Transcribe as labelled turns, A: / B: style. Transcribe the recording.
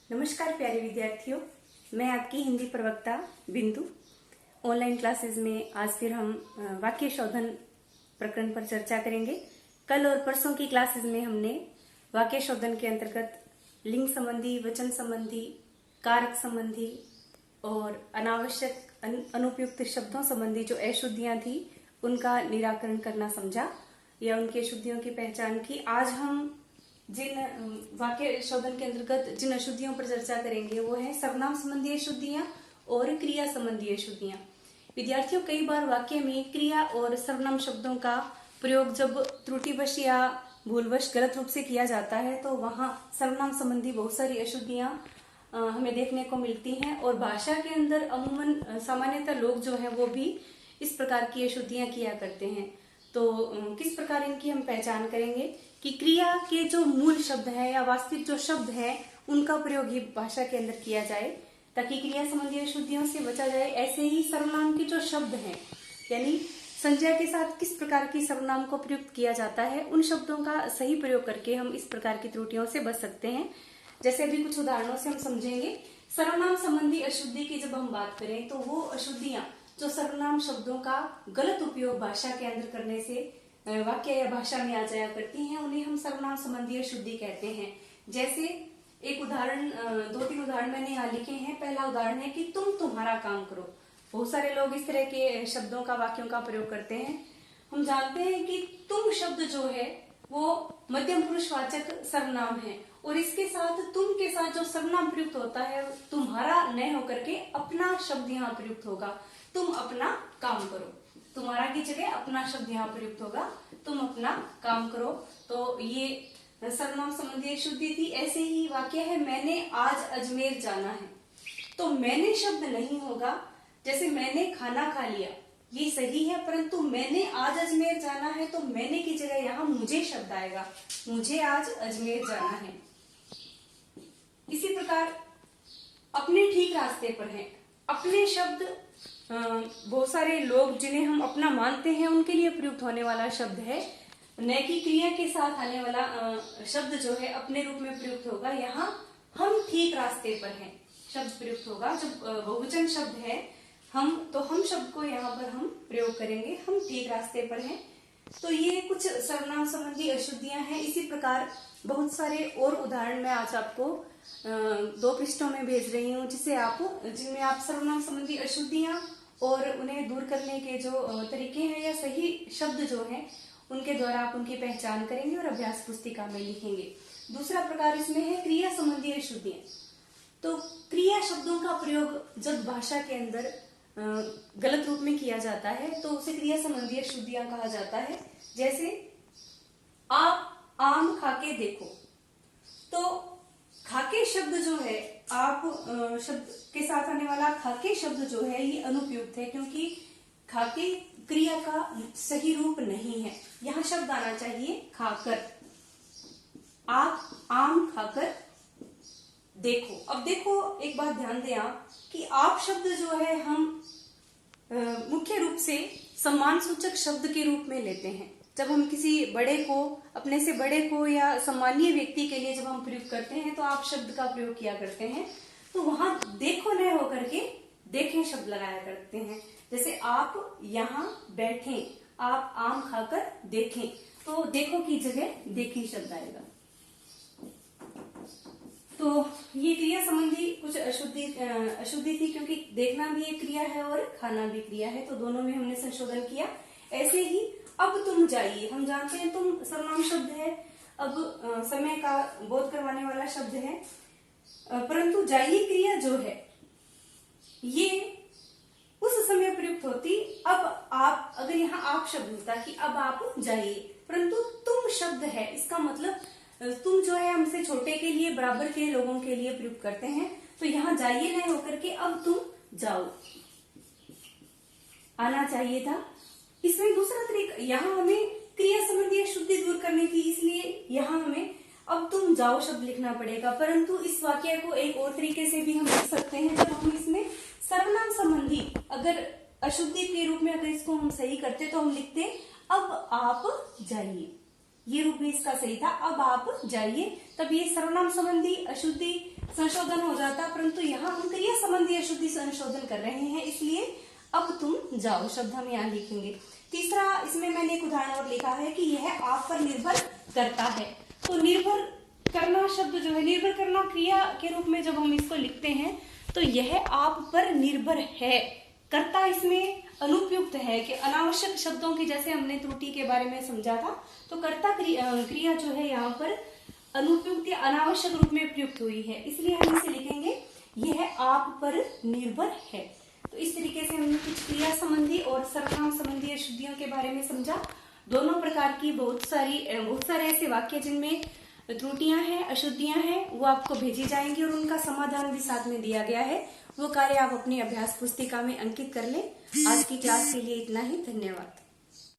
A: नमस्कार प्यारे विद्यार्थियों, मैं आपकी हिंदी प्रवक्ता बिंदु। ऑनलाइन क्लासेस में आज फिर हम वाक्य शोधन प्रकरण पर चर्चा करेंगे। कल और परसों की क्लासेस में हमने वाक्य शोधन के अंतर्गत लिंग संबंधी, वचन संबंधी, कारक संबंधी और अनावश्यक अनुपयुक्त शब्दों संबंधी जो अशुद्धियां थी उनका निराकरण करना समझा या उनकी अशुद्धियों की पहचान की। आज हम जिन वाक्य शोधन के अंतर्गत जिन अशुद्धियों पर चर्चा करेंगे वो है सर्वनाम संबंधी अशुद्धियां और क्रिया संबंधी अशुद्धियां। विद्यार्थियों, कई बार वाक्य में क्रिया और सर्वनाम शब्दों का प्रयोग जब त्रुटिवश या भूलवश गलत रूप से किया जाता है तो वहां सर्वनाम संबंधी बहुत सारी अशुद्धियां हमें देखने को मिलती हैं और भाषा के अंदर अमूमन सामान्यतः लोग जो है वो भी इस प्रकार की अशुद्धियां किया करते हैं। तो किस प्रकार इनकी हम पहचान करेंगे कि क्रिया के जो मूल शब्द है या वास्तविक जो शब्द है उनका प्रयोग ही भाषा के अंदर किया जाए ताकि क्रिया संबंधी अशुद्धियों से बचा जाए। ऐसे ही सर्वनाम के जो शब्द हैं यानी संज्ञा के साथ किस प्रकार की सर्वनाम को प्रयुक्त किया जाता है उन शब्दों का सही प्रयोग करके हम इस प्रकार की त्रुटियों से बच सकते हैं। जैसे अभी कुछ उदाहरणों से हम समझेंगे। सर्वनाम संबंधी अशुद्धि की जब हम बात करें तो वो अशुद्धियां जो सर्वनाम शब्दों का गलत उपयोग भाषा के अंदर करने से वाक्य या भाषा में आ जाया करती हैं उन्हें हम सर्वनाम संबंधी अशुद्धि कहते हैं। जैसे एक उदाहरण, दो तीन उदाहरण मैंने यहाँ लिखे हैं। पहला उदाहरण है कि तुम तुम्हारा काम करो। बहुत सारे लोग इस तरह के शब्दों का, वाक्यों का प्रयोग करते हैं। हम जानते हैं कि तुम शब्द जो है वो मध्यम पुरुषवाचक सर्वनाम है और इसके साथ तुम के साथ जो सर्वनाम प्रयुक्त होता है तुम्हारा न होकर के अपना शब्द यहाँ प्रयुक्त होगा। तुम अपना काम करो, तुम्हारा की जगह अपना शब्द यहाँ प्रयुक्त होगा, तुम अपना काम करो। तो ये सर्वनाम संबंधी अशुद्धि थी। ऐसे ही वाक्य है मैंने आज अजमेर जाना है, तो मैंने शब्द नहीं होगा। जैसे मैंने खाना खा लिया ये सही है, परंतु मैंने आज अजमेर जाना है तो मैंने की जगह यहाँ मुझे शब्द आएगा, मुझे आज अजमेर जाना है। इसी प्रकार अपने ठीक रास्ते पर हैं, अपने शब्द बहुत सारे लोग जिन्हें हम अपना मानते हैं उनके लिए प्रयुक्त होने वाला शब्द है, न कि क्रिया के साथ आने वाला शब्द जो है अपने रूप में प्रयुक्त होगा। यहाँ हम ठीक रास्ते पर हैं शब्द प्रयुक्त होगा। जब बहुवचन शब्द है हम, तो हम शब्द को यहाँ पर हम प्रयोग करेंगे, हम ठीक रास्ते पर हैं। तो ये कुछ सर्वनाम संबंधी अशुद्धियां हैं। इसी प्रकार बहुत सारे और उदाहरण मैं आज आपको 2 पृष्ठों में भेज रही हूँ जिनमें आप सर्वनाम संबंधी अशुद्धियां और उन्हें दूर करने के जो तरीके हैं या सही शब्द जो हैं उनके द्वारा आप उनकी पहचान करेंगे और अभ्यास पुस्तिका में लिखेंगे। दूसरा प्रकार इसमें है क्रिया संबंधी अशुद्धियां। तो क्रिया शब्दों का प्रयोग जब भाषा के अंदर गलत रूप में किया जाता है तो उसे क्रिया संबंधी अशुद्धियां कहा जाता है। जैसे आप आम खाके देखो, तो खाके शब्द जो है, आप शब्द के साथ आने वाला खाके शब्द जो है ये अनुपयुक्त है क्योंकि खाके क्रिया का सही रूप नहीं है। यहाँ शब्द आना चाहिए खाकर। आप आम खाकर देखो। अब देखो, एक बात ध्यान दें आप कि आप शब्द जो है हम मुख्य रूप से सम्मान सूचक शब्द के रूप में लेते हैं। जब हम किसी बड़े को, अपने से बड़े को या सम्मानीय व्यक्ति के लिए जब हम प्रयोग करते हैं तो आप शब्द का प्रयोग किया करते हैं। तो वहां देखो न होकर के देखें शब्द लगाया करते हैं। जैसे आप यहाँ बैठे, आप आम खाकर देखें, तो देखो की जगह देखी शब्द आएगा। तो ये क्रिया संबंधी कुछ अशुद्धि थी क्योंकि देखना भी एक क्रिया है और खाना भी क्रिया है, तो दोनों में हमने संशोधन किया। ऐसे ही अब तुम जाइए, हम जानते हैं तुम सर्वनाम शब्द है, अब समय का बोध करवाने वाला शब्द है, परंतु जाइए क्रिया जो है ये उस समय प्रयुक्त होती अब आप, अगर यहाँ आप शब्द होता कि अब आप जाइए, परंतु तुम शब्द है, इसका मतलब तुम जो है हमसे छोटे के लिए, बराबर के लोगों के लिए प्रयुक्त करते हैं। तो यहाँ जाइए नहीं होकर के अब तुम जाओ, आना चाहिए था। इसमें दूसरा तरीका, यहाँ हमें क्रिया संबंधी अशुद्धि दूर करनी थी, इसलिए यहाँ हमें अब तुम जाओ शब्द लिखना पड़ेगा। परंतु इस वाक्य को एक और तरीके से भी हम लिख सकते हैं। जब हम इसमें सर्वनाम संबंधी अगर अशुद्धि के रूप में अगर इसको हम सही करते तो हम लिखते अब आप जाइए, ये रूप भी इसका सही था, अब आप जाइए। तब ये सर्वनाम संबंधी अशुद्धि संशोधन हो जाता, परंतु यहाँ हम क्रिया संबंधी अशुद्धि संशोधन कर रहे हैं, इसलिए अब तुम जाओ शब्द हम यहाँ लिखेंगे। तीसरा, इसमें मैंने एक उदाहरण और लिखा है कि यह आप पर निर्भर करता है। तो निर्भर करना शब्द जो है, निर्भर करना क्रिया के रूप में जब हम इसको लिखते हैं तो यह आप पर निर्भर है। कर्ता इसमें अनुपयुक्त है कि अनावश्यक शब्दों की, जैसे हमने त्रुटि के बारे में समझा था, तो कर्ता क्रिया जो है यहाँ पर अनुपयुक्त या अनावश्यक रूप में प्रयुक्त हुई है, इसलिए हम इसे लिखेंगे यह आप पर निर्भर है। तो इस तरीके से हमने कुछ क्रिया संबंधी और सर्वनाम संबंधी अशुद्धियों के बारे में समझा। दोनों प्रकार की बहुत सारे ऐसे वाक्य जिनमें त्रुटियां हैं, अशुद्धियां हैं, वो आपको भेजी जाएंगी और उनका समाधान भी साथ में दिया गया है। वो कार्य आप अपनी अभ्यास पुस्तिका में अंकित कर लें। आज की क्लास के लिए इतना ही। धन्यवाद।